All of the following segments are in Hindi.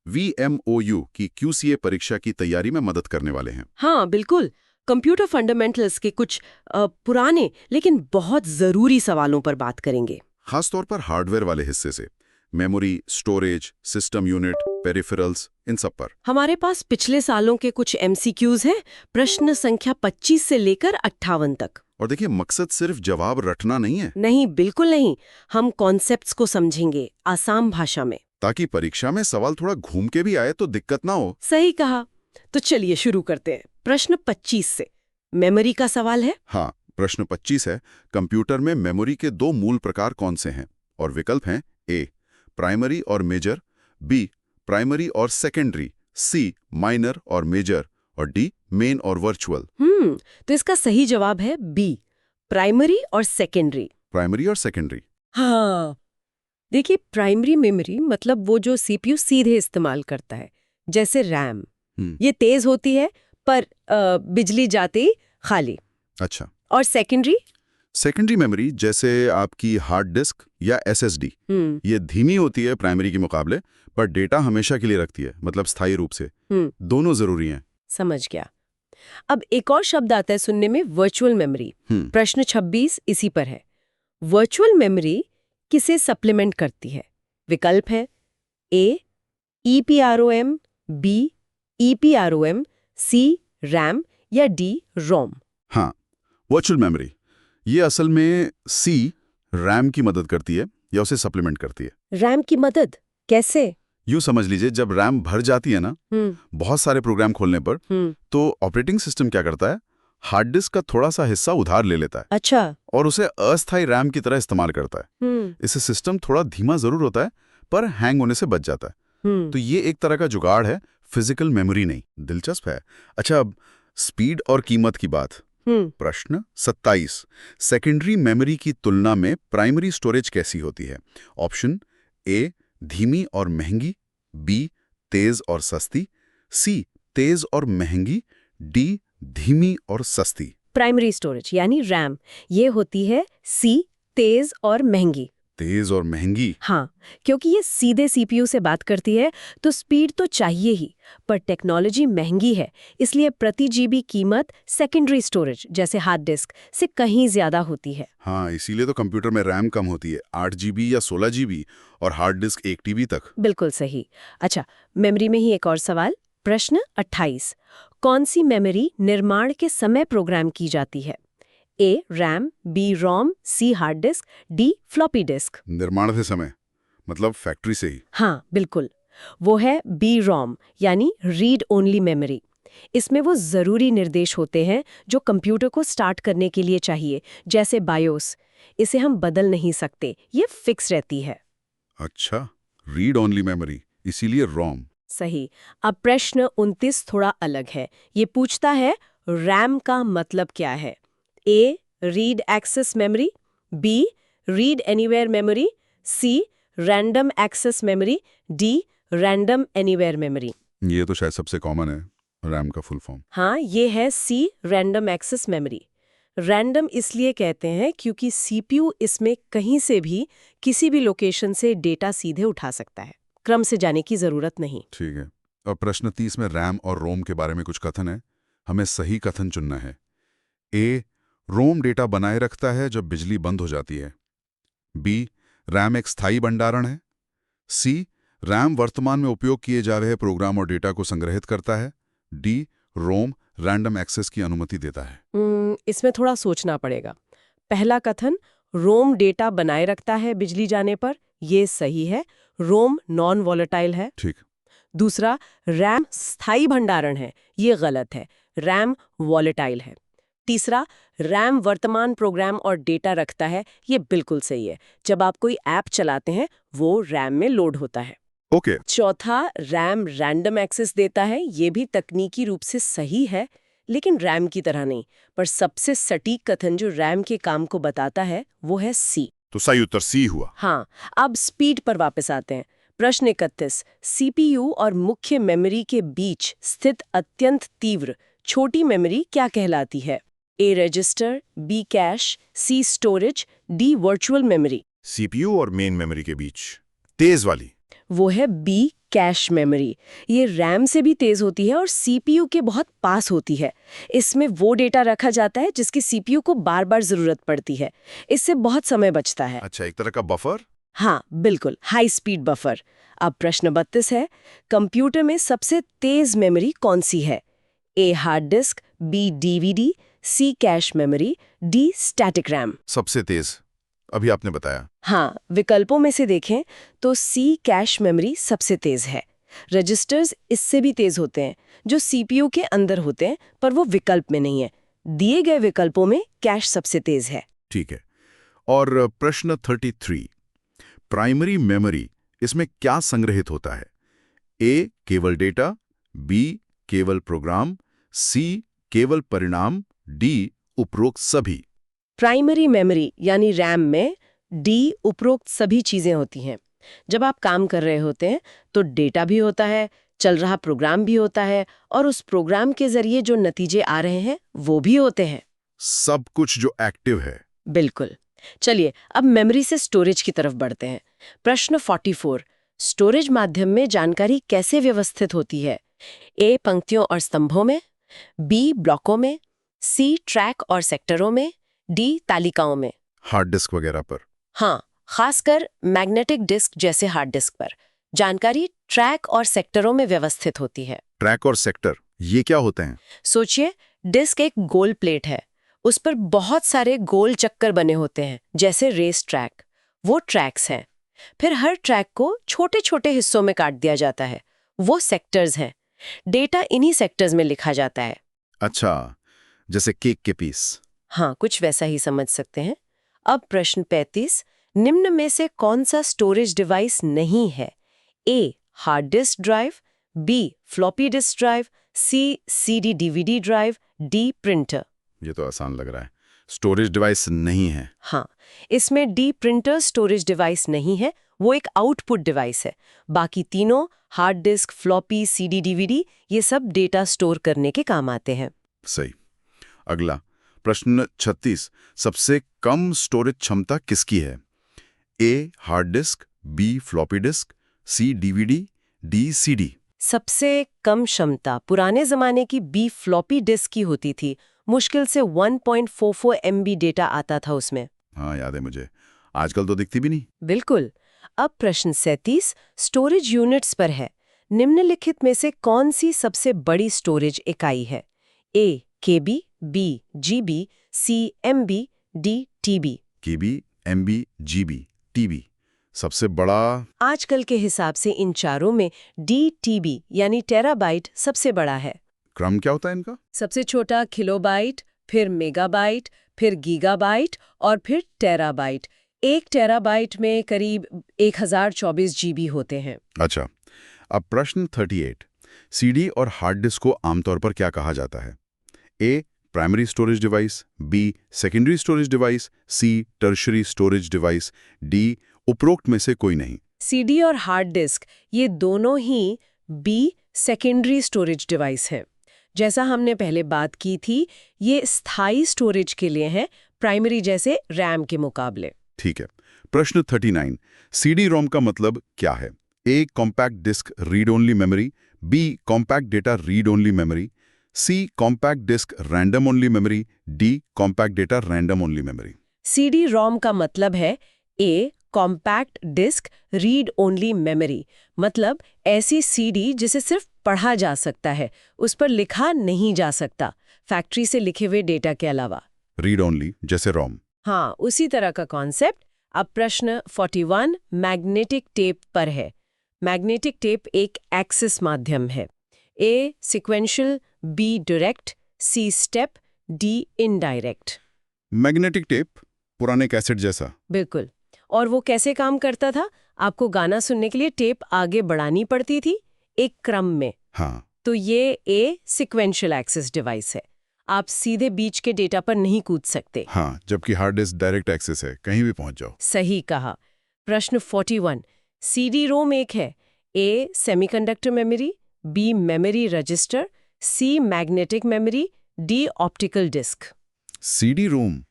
VMOU की QCA परीक्षा की तैयारी में मदद करने वाले हैं। हाँ बिल्कुल। कंप्यूटर फंडामेंटल्स के कुछ पुराने लेकिन बहुत जरूरी सवालों पर बात करेंगे। खासतौर पर हार्डवेयर वाले हिस्से से, memory, storage, system unit, peripherals, इन सब पर। हमारे पास पिछले सालों के कुछ MCQs हैं, प्रश्न संख्या 25 से लेकर 58 तक। और देखिए, मकसद सिर्फ जवाब रटना नहीं है, नहीं, बिल्कुल नहीं। हम कॉन्सेप्ट्स को समझेंगे आसान भाषा में, ताकि परीक्षा में सवाल थोड़ा घूम के भी आए तो दिक्कत ना हो। सही कहा। तो चलिए शुरू करते हैं। प्रश्न 25 से मेमोरी का सवाल है। हाँ, प्रश्न 25 है, कंप्यूटर में मेमोरी के दो मूल प्रकार कौन से हैं? और विकल्प हैं ए प्राइमरी और मेजर, बी प्राइमरी और सेकेंडरी, सी माइनर और मेजर, और डी मेन और वर्चुअल। तो इसका सही जवाब है बी, प्राइमरी और सेकेंडरी। प्राइमरी और सेकेंडरी। हाँ, देखिए प्राइमरी मेमोरी मतलब वो जो CPU सीधे इस्तेमाल करता है, जैसे रैम। ये तेज होती है पर बिजली जाते ही खाली। अच्छा। और सेकेंडरी? सेकेंडरी मेमोरी जैसे आपकी हार्ड डिस्क या SSD, ये धीमी होती है प्राइमरी के मुकाबले, पर डेटा हमेशा के लिए रखती है, मतलब स्थायी रूप से। दोनों जरूरी हैं। समझ गया। अब एक और शब्द आता है सुनने में, वर्चुअल मेमोरी। प्रश्न 26 इसी पर है। वर्चुअल मेमोरी किसे सप्लीमेंट करती है? विकल्प है ए EPROM, बी EPROM, सी रैम या डी रोम। हाँ, वर्चुअल मेमोरी ये असल में सी रैम की मदद करती है या उसे सप्लीमेंट करती है। रैम की मदद कैसे? यूँ समझ लीजिए, जब रैम भर जाती है ना, बहुत सारे प्रोग्राम खोलने पर, तो ऑपरेटिंग सिस्टम क्या करता है, हार्ड डिस्क का थोड़ा सा हिस्सा उधार ले लेता है। अच्छा। और उसे अस्थायी रैम की तरह इस्तेमाल करता है। इससे सिस्टम थोड़ा धीमा जरूर होता है, पर हैंग होने से बच जाता है। तो ये एक तरह का जुगाड़ है, फिजिकल मेमोरी नहीं। दिलचस्प है। अच्छा, अब स्पीड और कीमत की बात। प्रश्न 27, सेकेंडरी मेमोरी की तुलना में प्राइमरी स्टोरेज कैसी होती है? ऑप्शन ए धीमी और महंगी, बी तेज और सस्ती, सी तेज और महंगी, डी धीमी और सस्ती। प्राइमरी स्टोरेज यानी रैम, ये होती है सी, तेज और महंगी। तेज और महंगी? हाँ, क्योंकि ये सीधे CPU से बात करती है तो स्पीड तो चाहिए ही, पर टेक्नोलॉजी महंगी है, इसलिए प्रति GB कीमत सेकेंडरी स्टोरेज जैसे हार्ड डिस्क से कहीं ज्यादा होती है। हाँ, इसीलिए तो कंप्यूटर में रैम कम होती है, 8 GB या 16 GB, और हार्ड डिस्क 1 TB तक। बिल्कुल सही। अच्छा, मेमोरी में ही एक और सवाल। प्रश्न 28, कौन सी मेमोरी निर्माण के समय प्रोग्राम की जाती है? A RAM, B ROM, C hard disk, D floppy disk. निर्माण के समय मतलब फैक्ट्री से ही? हाँ बिल्कुल, वो है बी रोम यानी रीड ओनली मेमोरी। इसमें वो जरूरी निर्देश होते हैं जो कंप्यूटर को स्टार्ट करने के लिए चाहिए, जैसे बायोस। इसे हम बदल नहीं सकते, ये फिक्स रहती है। अच्छा, रीड ओनली मेमोरी, इसीलिए रोम। सही। अब प्रश्न 29 थोड़ा अलग है। ये पूछता है रैम का मतलब क्या है? A read access memory, B read anywhere memory, C random access memory, D random anywhere memory. ये तो शायद सबसे कॉमन है, रैम का फुल फॉर्म। हाँ, ये है सी रैंडम एक्सेस मेमोरी। रैंडम इसलिए कहते हैं क्योंकि CPU इसमें कहीं से भी किसी भी लोकेशन से डेटा सीधे उठा सकता है, क्रम से जाने की जरूरत नहीं। ठीक है। अब प्रश्न 30 में रैम और रोम के बारे में कुछ कथन है, हमें सही कथन चुनना है। ए रोम डेटा बनाए रखता है जब बिजली बंद हो जाती है, बी रैम एक स्थायी भंडारण है, सी रैम वर्तमान में उपयोग किए जा रहे प्रोग्राम और डेटा को संग्रहित करता है, डी रोम रैंडम एक्सेस की अनुमति देता है। इसमें थोड़ा सोचना पड़ेगा। पहला कथन, रोम डेटा बनाए रखता है बिजली जाने पर, ये सही है, रोम नॉन वॉलेटाइल है। ठीक। दूसरा, रैम स्थायी भंडारण है, ये गलत है, रैम वॉलेटाइल है। तीसरा, रैम वर्तमान प्रोग्राम और डेटा रखता है, ये बिल्कुल सही है, जब आप कोई ऐप चलाते हैं वो रैम में लोड होता है। ओके। चौथा, रैम रैंडम एक्सेस देता है, ये भी तकनीकी रूप से सही है, लेकिन रैम की तरह नहीं। पर सबसे सटीक कथन जो रैम के काम को बताता है वो है सी। तो सही उत्तर सी हुआ। हाँ, अब स्पीड पर वापस आते हैं। प्रश्न 31, CPU और मुख्य मेमोरी के बीच स्थित अत्यंत तीव्र छोटी मेमोरी क्या कहलाती है? A register, B cache, C storage, D virtual memory. CPU और मेन मेमोरी के बीच तेज वाली? वो है बी कैश मेमोरी, ये रैम से भी तेज होती है और सीपीयू के बहुत पास होती है। इसमें वो डेटा रखा जाता है जिसकी सीपीयू को बार बार जरूरत पड़ती है। इससे बहुत समय बचता है। अच्छा, एक तरह का बफर। हाँ बिल्कुल, हाई स्पीड बफर। अब प्रश्न 32 है, कंप्यूटर में सबसे तेज मेमोरी कौन सी है? A hard disk, B DVD, C cache memory, D static RAM. सबसे तेज अभी आपने बताया। हाँ, विकल्पों में से देखें तो सी कैश मेमोरी सबसे तेज है। रजिस्टर्स इससे भी तेज होते हैं जो सीपीयू के अंदर होते हैं, पर वो विकल्प में नहीं है। दिए गए विकल्पों में कैश सबसे तेज है। ठीक है। और प्रश्न 33, प्राइमरी मेमोरी, इसमें क्या संग्रहित होता है? ए केवल डेटा, बी केवल प्रोग्राम, सी केवल परिणाम, डी उपरोक्त सभी। प्राइमरी मेमोरी यानी रैम में डी उपरोक्त सभी चीजें होती हैं। जब आप काम कर रहे होते हैं तो डेटा भी होता है, चल रहा प्रोग्राम भी होता है, और उस प्रोग्राम के जरिए जो नतीजे आ रहे हैं वो भी होते हैं। सब कुछ जो एक्टिव है। बिल्कुल। चलिए अब मेमोरी से स्टोरेज की तरफ बढ़ते हैं। प्रश्न 44, स्टोरेज माध्यम में जानकारी कैसे व्यवस्थित होती है? ए पंक्तियों और स्तंभों में, बी ब्लॉकों में, सी ट्रैक और सेक्टरों में, डी तालिकाओं में। हार्ड डिस्क वगैरह पर। हाँ, खासकर मैग्नेटिक डिस्क जैसे हार्ड डिस्क पर जानकारी ट्रैक और सेक्टरों में व्यवस्थित होती है। ट्रैक और सेक्टर, ये क्या होते हैं? सोचिए, डिस्क एक गोल प्लेट है, उस पर बहुत सारे गोल चक्कर बने होते हैं जैसे रेस ट्रैक। वो ट्रैक्स हैं। फिर हर ट्रैक को छोटे छोटे हिस्सों में काट दिया जाता है, वो सेक्टर्स हैं। डेटा इन्हीं सेक्टर्स में लिखा जाता है। अच्छा, जैसे केक के पीस। हाँ, कुछ वैसा ही समझ सकते हैं। अब प्रश्न 35, निम्न में से कौन सा स्टोरेज डिवाइस नहीं है? A hard disk drive, B floppy disk drive, C CD DVD drive, D printer. ये तो आसान लग रहा है। स्टोरेज डिवाइस नहीं है। हाँ, इसमें डी प्रिंटर स्टोरेज डिवाइस नहीं है, वो एक आउटपुट डिवाइस है। बाकी तीनों hard disk, floppy, CD DVD, ये सब डेटा स्टोर करने के काम आते हैं। सही। अगला प्रश्न 36, सबसे कम स्टोरेज क्षमता किसकी है? A hard disk, B floppy disk, C DVD, D CD. सबसे कम क्षमता पुराने जमाने की बी फ्लॉपी डिस्क की होती थी। मुश्किल से 1.44 MB डेटा आता था उसमें। हाँ, याद है मुझे। आजकल तो दिखती भी नहीं। बिल्कुल। अब प्रश्न 37 स्टोरेज यूनिट्स पर है। निम्नलिखित में से कौन सी सबसे बड़ी स्टोरेज इकाई है? ए केबी, बी जीबी, सी एमबी, डी टीबी। केबी, एमबी, जीबी, टीबी। सबसे बड़ा? आजकल के हिसाब से इन चारों में डी टीबी यानी टेराबाइट सबसे बड़ा है। क्रम क्या होता है इनका? सबसे छोटा किलोबाइट, फिर मेगाबाइट, फिर गीगाबाइट और फिर टेराबाइट। 1 टेराबाइट में करीब 1024 जीबी होते हैं। अच्छा, अब प्रश्न 38, सीडी और हार्ड डिस्क को आमतौर पर क्या कहा जाता है? A primary storage device, B secondary storage device, C tertiary storage device, D उपरोक्त में से कोई नहीं। सीडी और हार्ड डिस्क ये दोनों ही बी सेकेंडरी स्टोरेज डिवाइस हैं। जैसा हमने पहले बात की थी, ये स्थायी स्टोरेज के लिए हैं, प्राइमरी जैसे रैम के मुकाबले। ठीक है। प्रश्न 39, सीडी रोम का मतलब क्या है? A compact disc read only memory, B compact data read only memory, C compact disc random only memory, D compact data random only memory. CD ROM का मतलब है A compact disc read only memory, मतलब ऐसी सीडी जिसे सिर्फ पढ़ा जा सकता है, उस पर लिखा नहीं जा सकता, फैक्ट्री से लिखे हुए डेटा के अलावा। रीड ओनली जैसे रोम। हाँ, उसी तरह का कॉन्सेप्ट। अब प्रश्न 41 मैग्नेटिक टेप पर है। मैग्नेटिक टेप एक एक्सिस माध्यम है। A sequential, B direct, C step, D indirect. Magnetic tape पुराने कैसेट जैसा। बिल्कुल। और वो कैसे काम करता था? आपको गाना सुनने के लिए टेप आगे बढ़ानी पड़ती थी एक क्रम में। हाँ। तो ये ए सिक्वेंशियल एक्सेस डिवाइस है। आप सीधे बीच के डेटा पर नहीं कूद सकते। हाँ, जबकि हार्ड डिस्क डायरेक्ट एक्सेस है, कहीं भी पहुंच जाओ। सही कहा। प्रश्न 41 सीडी रोम एक है। A semiconductor memory, B memory register, C magnetic memory, D optical disc. CD ROM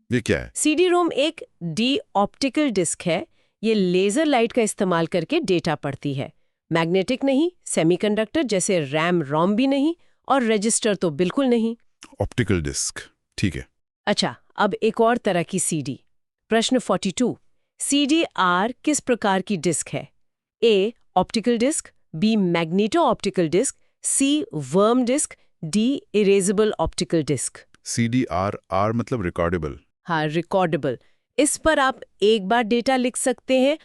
ये क्या है? सीडी रोम एक डी ऑप्टिकल डिस्क है। ये लेजर लाइट का इस्तेमाल करके डेटा पढ़ती है। मैग्नेटिक नहीं, सेमीकंडक्टर जैसे रैम रोम भी नहीं, और रजिस्टर तो बिल्कुल नहीं। ऑप्टिकल डिस्क, ठीक है। अच्छा, अब एक और तरह की सीडी। प्रश्न 42। सीडी-आर किस प्रकार की डिस्क है? A optical disc, B magneto optical disc, C worm disc, D erasable optical disc. CDR मतलब रिकॉर्डेबल। हाँ, रिकॉर्डेबल। इस पर आप एक बार डेटा लिख सकते हैं,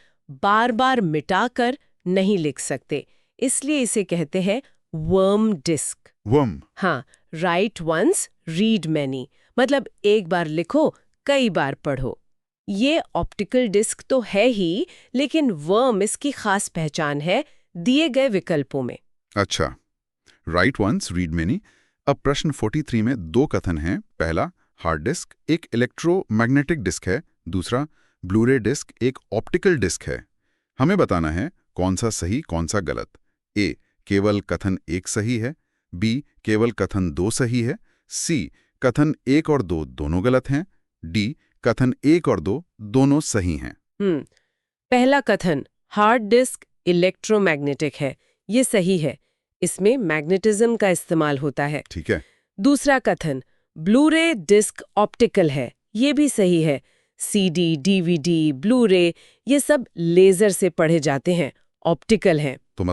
बार बार मिटाकर नहीं लिख सकते, इसलिए इसे कहते हैं वर्म डिस्क। वर्म। हाँ, राइट वंस रीड मैनी, मतलब एक बार लिखो कई बार पढ़ो। ये ऑप्टिकल डिस्क तो है ही, लेकिन वर्म इसकी खास पहचान है दिए गए विकल्पों में। अच्छा, राइट वंस रीड मेनी। अब प्रश्न 43 में दो कथन हैं। पहला, हार्ड डिस्क एक इलेक्ट्रोमैग्नेटिक डिस्क है, दूसरा ब्लूरे डिस्क एक ऑप्टिकल डिस्क है। हमें बताना है कौन सा सही कौन सा गलत। ए केवल कथन एक सही है, बी केवल कथन दो सही है, सी कथन एक और दो दोनों गलत हैं, डी कथन एक और दो दोनों सही हैं। पहला कथन हार्ड डिस्क इलेक्ट्रोमैग्नेटिक है, ये सही है, इसमें मैग्नेटिज्म का इस्तेमाल होता है। ठीक है। दूसरा कथन ब्लूरे डिस्क ऑप्टिकल है, ये भी सही है, सीडी, डीवीडी, ब्लूरे ये सब लेजर से पढ़े जाते हैं, ऑप्टिकल हैं। तो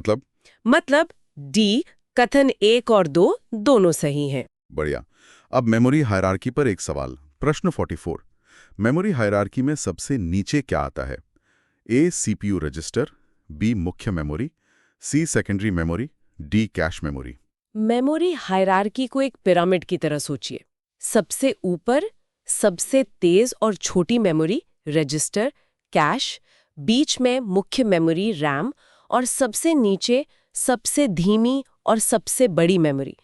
मतलब डी कथन एक और दो दोनों सही हैं। बढ़िया। अब मेमोरी हायरार्की पर एक सवाल। प्रश्न 44। मेमोरी हायरार्की में सबसे नीचे क्या आता है? ए सीपीयू रजिस्टर, बी मुख्य memory, C secondary memory, D cache memory. Memory hierarchy को एक पिरामिड की तरह सोचिए। सबसे ऊपर सबसे तेज और छोटी मेमोरी रजिस्टर, कैश, बीच में मुख्य मेमोरी रैम, और सबसे नीचे सबसे धीमी और सबसे बड़ी मेमोरी।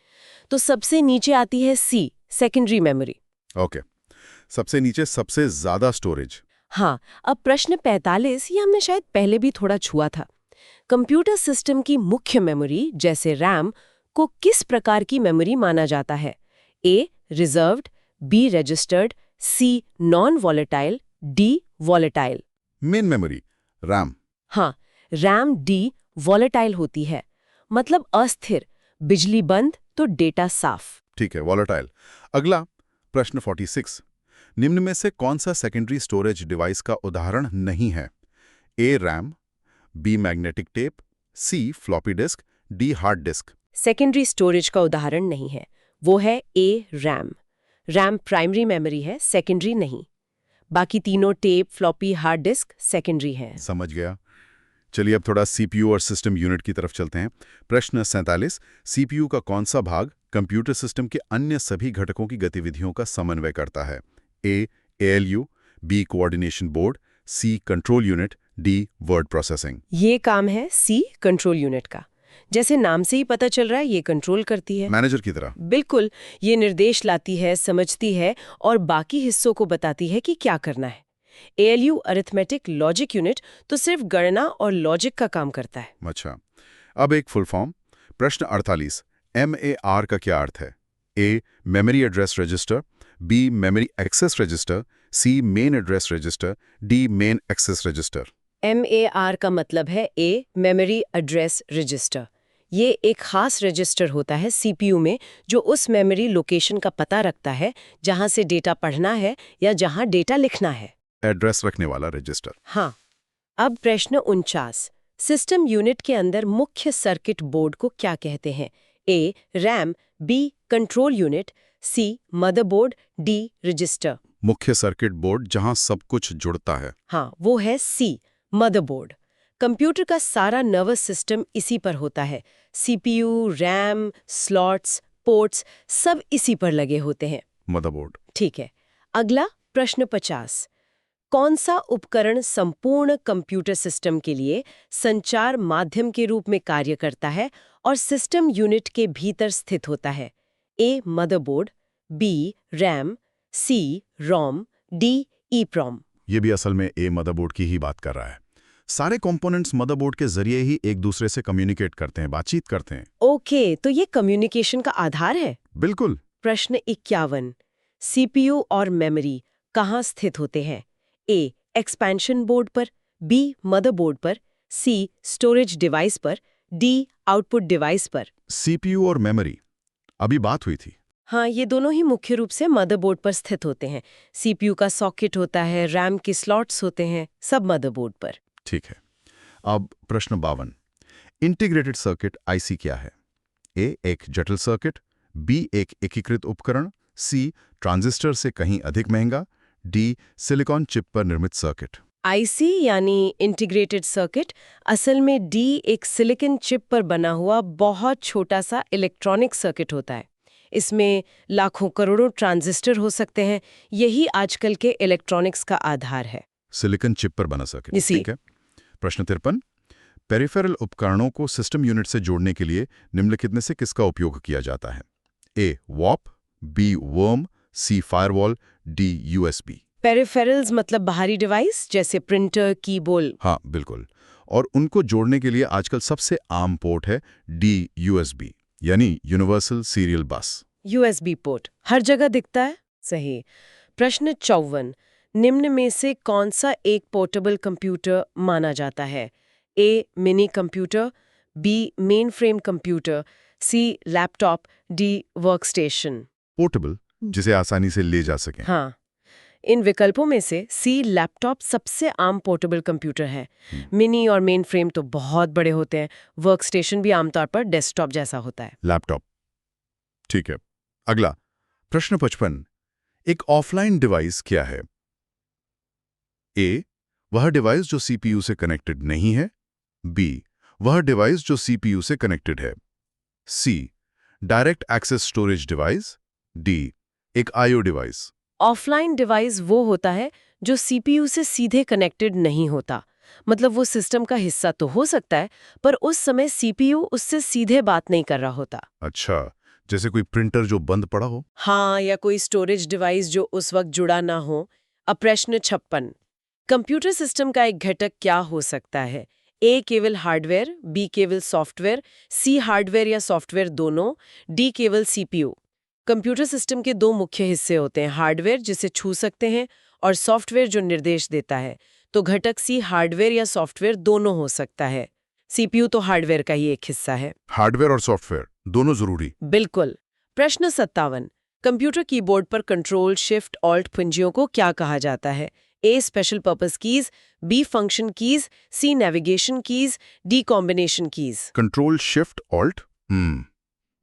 तो सबसे नीचे आती है सी सेकेंडरी मेमोरी। ओके, सबसे नीचे सबसे ज्यादा स्टोरेज। हाँ, अब प्रश्न 45 ये हमने शायद पहले भी थोड़ा छुआ था। कंप्यूटर सिस्टम की मुख्य मेमोरी जैसे रैम को किस प्रकार की मेमोरी माना जाता है? A reserved, B registered, C non volatile, D volatile. Main memory RAM. हाँ, रैम डी वॉलेटाइल होती है, मतलब अस्थिर, बिजली बंद तो डेटा साफ। ठीक है, वॉलेटाइल। अगला प्रश्न 46। निम्न में से कौन सा सेकेंडरी स्टोरेज डिवाइस का उदाहरण नहीं है? A RAM, B magnetic tape, C floppy disk, D hard disk. Secondary storage का उदाहरण नहीं है, वो है A RAM. RAM primary memory है, सेकेंडरी नहीं। बाकी तीनों tape, floppy, hard disk secondary हैं। समझ गया। चलिए अब थोड़ा सीपीयू और सिस्टम यूनिट की तरफ चलते हैं। प्रश्न 47। सीपीयू का कौन सा भाग कंप्यूटर सिस्टम के अन्य सभी घटकों की गतिविधियों का समन्वय करता है? A ALU, B coordination board, C control unit, D word processing. ये काम है सी कंट्रोल यूनिट का। जैसे नाम से ही पता चल रहा है, ये कंट्रोल करती है। मैनेजर की तरह। बिल्कुल, ये निर्देश लाती है, समझती है और बाकी हिस्सों को बताती है कि क्या करना है। एएलयू अरिथमेटिक लॉजिक यूनिट तो सिर्फ गणना और लॉजिक का काम करता है। अच्छा, अब एक फुल फॉर्म। प्रश्न 48। MAR का क्या अर्थ है? A memory address register, B memory access register, C main address register, D main access register. MAR का मतलब है ए मेमोरी एड्रेस रजिस्टर। ये एक खास रजिस्टर होता है सीपीयू में जो उस मेमोरी लोकेशन का पता रखता है जहां से डेटा पढ़ना है या जहां डेटा लिखना है। एड्रेस रखने वाला रजिस्टर। हाँ, अब प्रश्न 49। सिस्टम यूनिट के अंदर मुख्य सर्किट बोर्ड को क्या कहते हैं? ए रैम, बी कंट्रोल यूनिट, सी मदरबोर्ड, डी रजिस्टर। मुख्य सर्किट बोर्ड जहां सब कुछ जुड़ता है। हाँ, वो है सी मदरबोर्ड। कंप्यूटर का सारा नर्वस सिस्टम इसी पर होता है। सीपीयू, रैम, स्लॉट्स, पोर्ट्स सब इसी पर लगे होते हैं। मदरबोर्ड। ठीक है। अगला प्रश्न 50। कौन सा उपकरण संपूर्ण कंप्यूटर सिस्टम के लिए संचार माध्यम के रूप में कार्य करता है और सिस्टम यूनिट के भीतर स्थित होता है? ए मदरबोर्ड, बी रैम, सी रोम, डी ईप्रोम। ये भी असल में ए मदरबोर्ड की ही बात कर रहा है। सारे कंपोनेंट्स मदरबोर्ड के जरिए ही एक दूसरे से कम्युनिकेट करते हैं, बातचीत करते हैं। ओके, तो ये कम्युनिकेशन का आधार है। बिल्कुल। प्रश्न 51। सीपीयू और मेमोरी कहाँ स्थित होते हैं? ए एक्सपेंशन बोर्ड पर, बी मदरबोर्ड पर, सी स्टोरेज डिवाइस पर, डी आउटपुट डिवाइस पर। CPU और मेमोरी, अभी बात हुई थी। हाँ, ये दोनों ही मुख्य रूप से मदरबोर्ड पर स्थित होते हैं। सीपीयू का सॉकेट होता है, रैम के स्लॉट्स होते हैं, सब मदरबोर्ड पर। ठीक है। अब प्रश्न 52, इंटीग्रेटेड सर्किट आईसी क्या है? ए एक जटिल सर्किट, बी एक एकीकृत उपकरण, सी ट्रांजिस्टर से कहीं अधिक महंगा, डी सिलिकॉन चिप पर निर्मित सर्किट। आईसी यानी इंटीग्रेटेड सर्किट असल में डी एक सिलिकॉन चिप पर बना हुआ बहुत छोटा सा इलेक्ट्रॉनिक सर्किट होता है। इसमें लाखों करोड़ों ट्रांजिस्टर हो सकते हैं। यही आजकल के इलेक्ट्रॉनिक्स का आधार है। सिलिकॉन चिप पर बना सर्किट, जी। ठीक है। प्रश्न 53, पेरिफेरल उपकरणों को सिस्टम यूनिट से जोड़ने के लिए निम्नलिखित में से किसका उपयोग किया जाता है? ए वॉप, बी वर्म, सी फायरवॉल, डी यूएसबी। पेरिफेरल्स मतलब बाहरी डिवाइस जैसे प्रिंटर, कीबोर्ड। हाँ बिल्कुल, और उनको जोड़ने के लिए आजकल सबसे आम पोर्ट है डी यूएसबी, यानी universal serial bus. USB port हर जगह दिखता है। सही। प्रश्न 54, निम्न में से कौन सा एक पोर्टेबल कंप्यूटर माना जाता है? A mini computer, B mainframe computer, C laptop, D workstation. Portable, जिसे आसानी से ले जा सकें। हाँ, इन विकल्पों में से सी लैपटॉप सबसे आम पोर्टेबल कंप्यूटर है। मिनी और मेन फ्रेम तो बहुत बड़े होते हैं। वर्कस्टेशन भी आमतौर पर डेस्कटॉप जैसा होता है। लैपटॉप, ठीक है। अगला प्रश्न 55, एक ऑफलाइन डिवाइस क्या है? ए वह डिवाइस जो सीपीयू से कनेक्टेड नहीं है, बी वह डिवाइस जो सीपीयू से कनेक्टेड है, C direct access storage device, D एक आईओ डिवाइस। ऑफलाइन डिवाइस वो होता है जो सीपीयू से सीधे कनेक्टेड नहीं होता। मतलब वो सिस्टम का हिस्सा तो हो सकता है, पर उस समय सीपीयू उससे सीधे बात नहीं कर रहा होता। अच्छा, जैसे कोई प्रिंटर जो बंद पड़ा हो। हाँ, या कोई स्टोरेज डिवाइस जो उस वक्त जुड़ा ना हो। अब प्रश्न 56, कंप्यूटर सिस्टम का एक घटक क्या हो सकता है? ए केवल हार्डवेयर, बी केवल सॉफ्टवेयर, सी हार्डवेयर या सॉफ्टवेयर दोनों, डी केवल सीपीयू। कंप्यूटर सिस्टम के दो मुख्य हिस्से होते हैं, हार्डवेयर जिसे छू सकते हैं और सॉफ्टवेयर जो निर्देश देता है। तो घटक सी हार्डवेयर या सॉफ्टवेयर दोनों हो सकता है। सीपीयू तो हार्डवेयर का ही एक हिस्सा है। हार्डवेयर और सॉफ्टवेयर दोनों जरूरी। बिल्कुल। प्रश्न 57, कंप्यूटर कीबोर्ड पर कंट्रोल, शिफ्ट, ऑल्ट कुंजियों को क्या कहा जाता है? A special purpose keys, B function keys, C navigation keys, D combination keys. Control, shift, alt,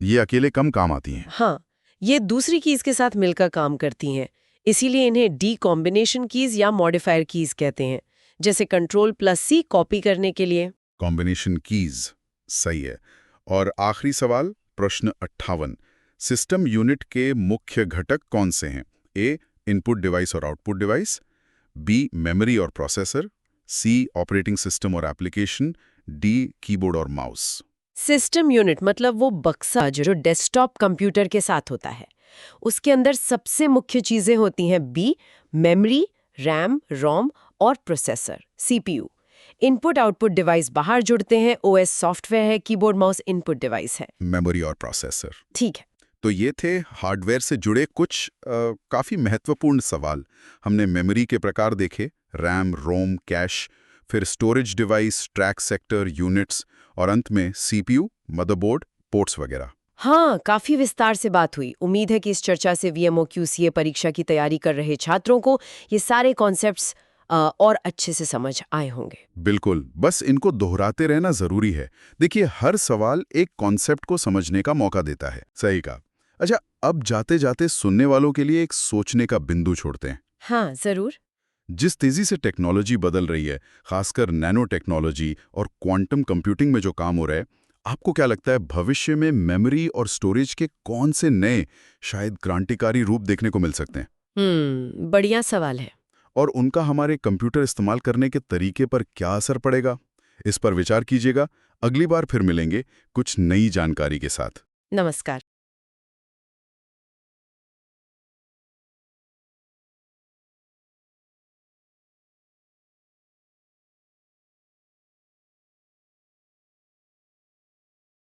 ये अकेले कम काम आती हैं। हाँ, ये दूसरी कीज के साथ मिलकर काम करती हैं। इसीलिए इन्हें डी कॉम्बिनेशन कीज या मॉडिफायर कीज कहते हैं, जैसे कंट्रोल प्लस सी कॉपी करने के लिए। कॉम्बिनेशन कीज, सही है। और आखिरी सवाल, प्रश्न 58, सिस्टम यूनिट के मुख्य घटक कौन से हैं? ए इनपुट डिवाइस और आउटपुट डिवाइस, बी मेमोरी और प्रोसेसर, सी ऑपरेटिंग सिस्टम और एप्लीकेशन, डी कीबोर्ड और माउस। सिस्टम यूनिट मतलब वो बक्सा जो डेस्कटॉप कंप्यूटर के साथ होता है। उसके अंदर सबसे मुख्य चीजें होती हैं बी मेमोरी, रैम, रोम और processor, CPU. Input output device बाहर जुड़ते हैं, ओएस सॉफ्टवेयर है, कीबोर्ड माउस इनपुट डिवाइस है। मेमोरी और प्रोसेसर, ठीक है। तो ये थे हार्डवेयर से जुड़े कुछ काफ़ी महत्वपूर्ण सवाल। हमने मेमोरी के प्रकार देखे, रैम, रोम, कैश, फिर storage device, track sector, units और अंत में सीपीयू, मदरबोर्ड, पोर्ट्स वगैरह। हाँ, काफी विस्तार से बात हुई। उम्मीद है कि इस चर्चा से वीएमओ क्यूसीए परीक्षा की तैयारी कर रहे छात्रों को ये सारे कॉन्सेप्ट्स और अच्छे से समझ आए होंगे। बिल्कुल, बस इनको दोहराते रहना जरूरी है। देखिए, हर सवाल एक कॉन्सेप्ट को समझने का मौका देता है। सही कहा। अच्छा, अब जाते जाते सुनने वालों के लिए एक सोचने का बिंदु छोड़ते हैं। हाँ, जरूर। जिस तेजी से टेक्नोलॉजी बदल रही है, खासकर नैनो टेक्नोलॉजी और क्वांटम कंप्यूटिंग में जो काम हो रहा है, आपको क्या लगता है भविष्य में मेमोरी और स्टोरेज के कौन से नए, शायद क्रांतिकारी रूप देखने को मिल सकते हैं? बढ़िया सवाल है। और उनका हमारे कंप्यूटर इस्तेमाल करने के तरीके पर क्या असर पड़ेगा? इस पर विचार कीजिएगा। अगली बार फिर मिलेंगे कुछ नई जानकारी के साथ। नमस्कार।